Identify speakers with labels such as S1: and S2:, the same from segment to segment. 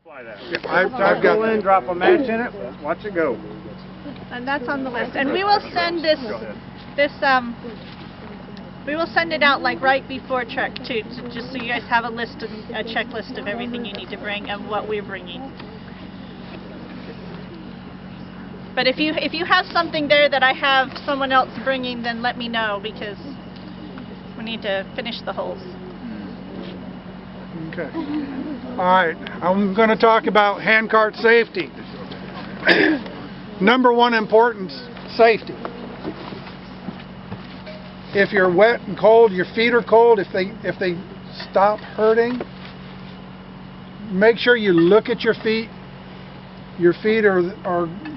S1: Apply that.
S2: I've got in, drop a match in it, watch it go.
S3: And that's on the list. And we will send this, we will send it out like right before Trek too, just so you guys have a list of, a checklist of everything you need to bring and what we're bringing. But if you have something there that I have someone else bringing, then let me know, because we need to finish the holes.
S2: Okay. All right. I'm going to talk about handcart safety. Number one importance, safety. If you're wet and cold, your feet are cold, if they stop hurting, make sure you look at your feet. Your feet are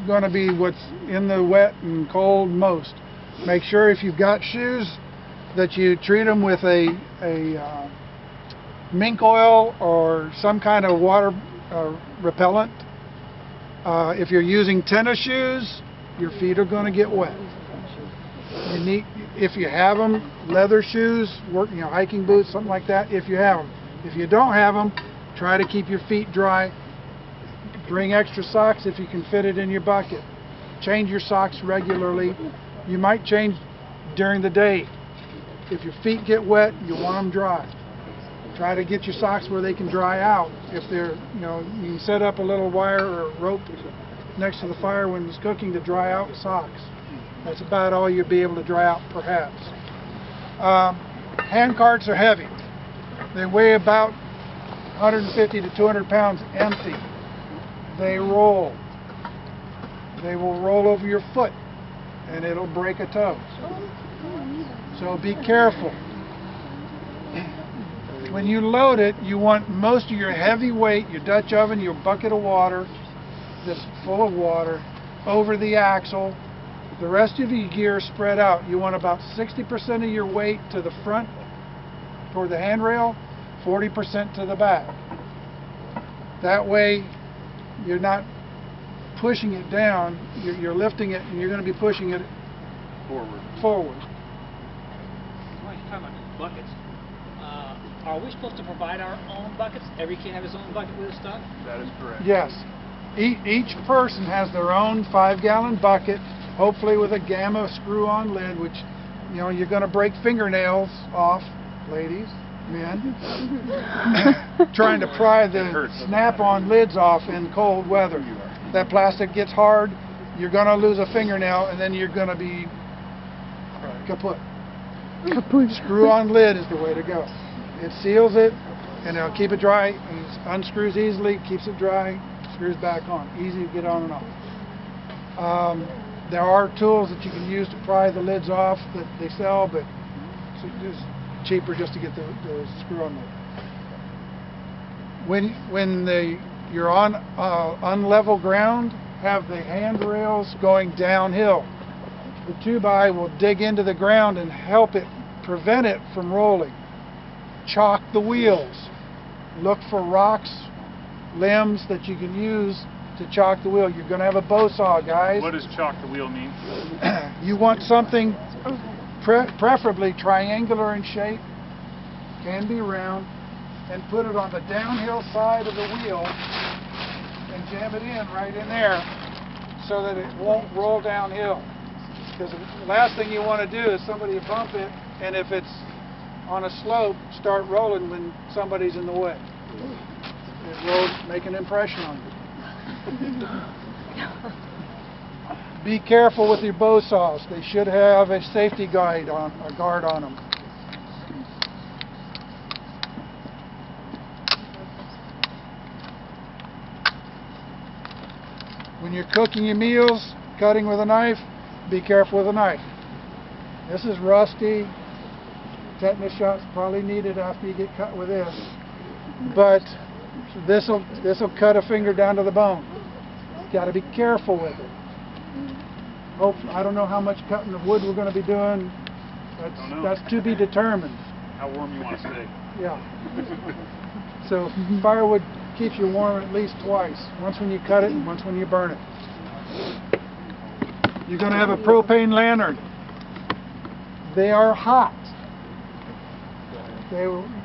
S2: going to be what's in the wet and cold most. Make sure if you've got shoes that you treat them with a mink oil or some kind of water repellent. If you're using tennis shoes, your feet are going to get wet. You need, if you have them, leather shoes, hiking boots, something like that. If you have them, if you don't have them, try to keep your feet dry. Bring extra socks if you can fit it in your bucket. Change your socks regularly. You might change during the day. If your feet get wet, you want them dry. Try to get your socks where they can dry out. If they're, you can set up a little wire or rope next to the fire when it's cooking to dry out socks. That's about all you'll be able to dry out, perhaps. Hand carts are heavy. They weigh about 150 to 200 pounds empty. They roll. They will roll over your foot and it'll break a toe. So be careful. When you load it, you want most of your heavy weight, your Dutch oven, your bucket of water that's full of water, over the axle. The rest of your gear spread out. You want about 60% of your weight to the front toward the handrail, 40% to the back. That way you're not pushing it down, you're lifting it, and you're going to be pushing it forward.
S4: Well, you're talking about buckets. Are we supposed to provide our own buckets? Every kid have his own bucket with his stuff?
S1: That is correct.
S2: Yes. Each person has their own 5-gallon bucket, hopefully with a Gamma screw-on lid, which, you're going to break fingernails off, ladies, men, trying to pry the snap-on lids off in cold weather. That plastic gets hard, you're going to lose a fingernail, and then you're going to be kaput. Screw-on lid is the way to go. It seals it, and it'll keep it dry, and it unscrews easily, keeps it dry, screws back on. Easy to get on and off. There are tools that you can use to pry the lids off that they sell, but it's cheaper just to get the screw-on lid. When you're on unlevel ground, have the handrails going downhill. The 2x will dig into the ground and help it, prevent it from rolling. Chalk the wheels. Look for rocks, limbs that you can use to chalk the wheel. You're going to have a bow saw, guys.
S1: What does chalk the wheel mean?
S2: You want something preferably triangular in shape, can be round, and put it on the downhill side of the wheel and jam it in right in there so that it won't roll downhill. Because the last thing you want to do is somebody bump it, and if it's on a slope, start rolling when somebody's in the way. It rolls, make an impression on you. Be careful with your bow saws. They should have a safety guard on them. When you're cooking your meals, cutting with a knife, be careful with a knife. This is rusty. Tetanus shots probably needed after you get cut with this, but this'll cut a finger down to the bone. Got to be careful with it. I don't know how much cutting of wood we're going to be doing. That's to be determined.
S1: How warm you want to stay.
S2: Yeah. So firewood keeps you warm at least twice. Once when you cut it and once when you burn it. You're going to have a propane lantern. They are hot.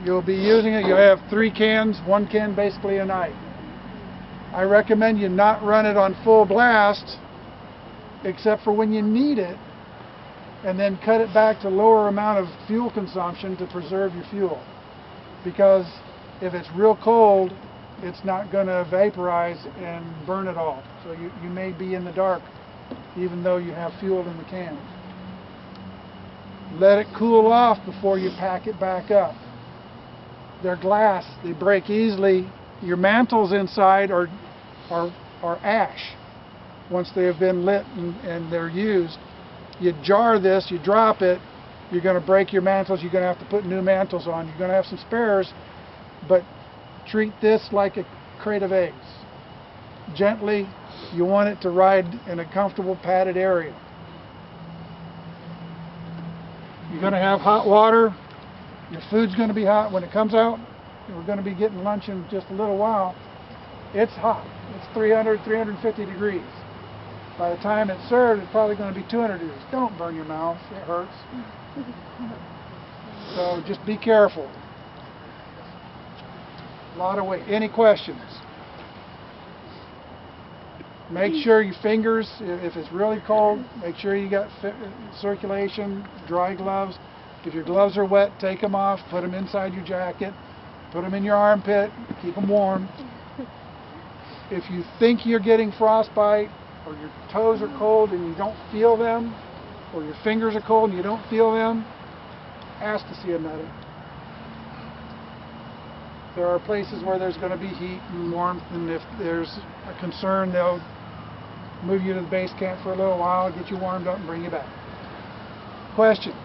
S2: You'll be using it. You'll have 3 cans, 1 can basically a night. I recommend you not run it on full blast except for when you need it, and then cut it back to lower amount of fuel consumption to preserve your fuel. Because if it's real cold, it's not going to vaporize and burn it all. So you may be in the dark even though you have fuel in the can. Let it cool off before you pack it back up. They're glass, they break easily. Your mantles inside are ash once they have been lit and they're used. You jar this, you drop it, you're going to break your mantles, you're going to have to put new mantles on. You're going to have some spares, but treat this like a crate of eggs. Gently, you want it to ride in a comfortable padded area. You're going to have hot water. Your food's going to be hot when it comes out. We're going to be getting lunch in just a little while. It's hot. It's 300, 350 degrees. By the time it's served, it's probably going to be 200 degrees. Don't burn your mouth. It hurts. So just be careful. A lot of weight. Any questions? Make sure your fingers, if it's really cold, make sure you got circulation, dry gloves. If your gloves are wet, take them off, put them inside your jacket, put them in your armpit, keep them warm. If you think you're getting frostbite, or your toes are cold and you don't feel them, or your fingers are cold and you don't feel them, ask to see a medic. There are places where there's going to be heat and warmth, and if there's a concern, they'll move you to the base camp for a little while, get you warmed up, and bring you back. Questions?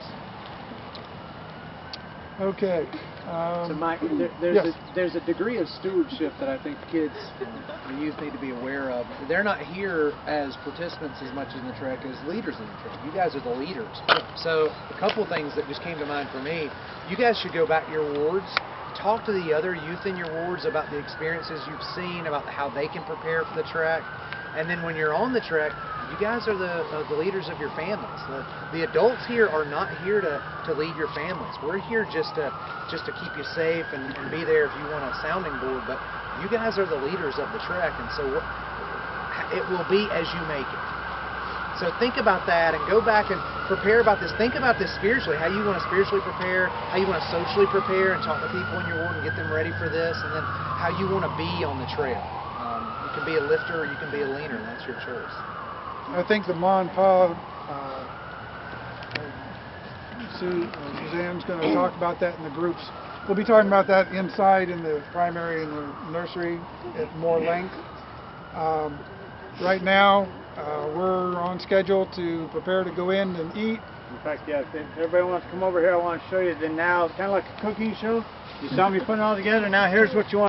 S2: Okay.
S5: So Mike, there's a degree of stewardship that I think kids and youth need to be aware of. They're not here as participants as much in the trek as leaders in the trek. You guys are the leaders. So a couple things that just came to mind for me. You guys should go back to your wards, talk to the other youth in your wards about the experiences you've seen, about how they can prepare for the trek. And then when you're on the trek, you guys are the leaders of your families. The adults here are not here to lead your families. We're here just to keep you safe and be there if you want a sounding board. But you guys are the leaders of the trek, and so it will be as you make it. So think about that and go back and prepare about this. Think about this spiritually, how you want to spiritually prepare, how you want to socially prepare and talk to people in your ward and get them ready for this, and then how you want to be on the trail. You can be a lifter or you can be a leaner. That's your choice.
S2: I think the Ma and Pa, Suzanne's going to talk about that in the groups. We'll be talking about that inside in the primary and the nursery at more length. Right now, we're on schedule to prepare to go in and eat.
S6: In fact, yeah, if everybody wants to come over here, I want to show you the now, kind of like a cooking show. You saw me putting it all together, now here's what you want.